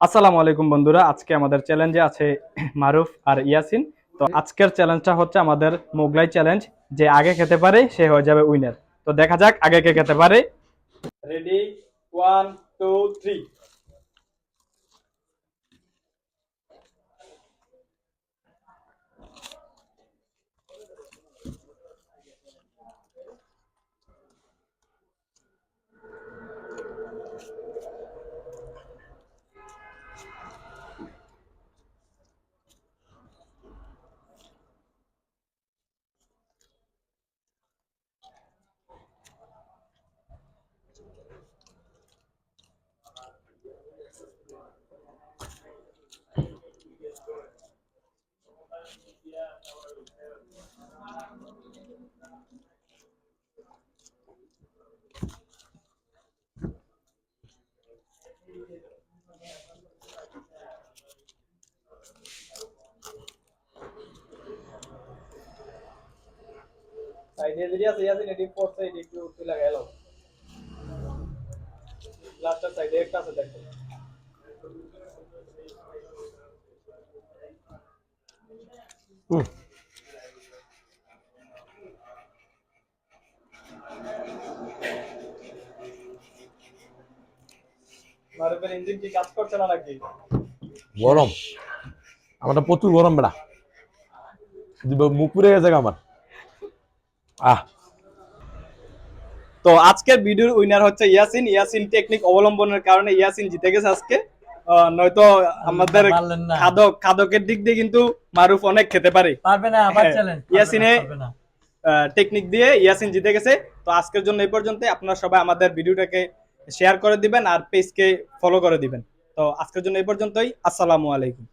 আসসালামু আলাইকুম বন্ধুরা, আজকে আমাদের চ্যালেঞ্জে আছে মারুফ আর ইয়াসিন। তো আজকের চ্যালেঞ্জটা হচ্ছে আমাদের মোগলাই চ্যালেঞ্জ। যে আগে খেতে পারে সে হয়ে যাবে উইনার। তো দেখা যাক আগে কে খেতে পারে। রেডি, 1 2 3। সাইডে যদি আছে ইয়াসিন, এটি ফোর সাইড একটু লাগাই লাও। লাস্টের সাইডে একটা আছে দেখো। মারুফের ইঞ্জিন কি কাজ করছে না নাকি? গরম, আমারটা প্রচুর গরম বেড়া। মুখ পুড়ে গেছে আমার। আহ তো আজকের ভিডিওর উইনার হচ্ছে ইয়াসিন। ইয়াসিন টেকনিক অবলম্বনের কারণে ইয়াসিন জিতে গেছে আজকে। নয়তো আমাদের পারলেন না, খাদকের দিক দিয়ে কিন্তু মারুফ অনেক খেতে পারে। পারবে না, আবার হ্যাঁ, চ্যালেঞ্জ ইয়াসিনে পারবে না। টেকনিক দিয়ে ইয়াসিন জিতে গেছে। তো আজকের জন্য এই পর্যন্ত। আপনারা সবাই আমাদের ভিডিওটাকে শেয়ার করে দিবেন আর পেজকে ফলো করে দিবেন। তো আজকের জন্য এই পর্যন্তই। আসসালামু আলাইকুম।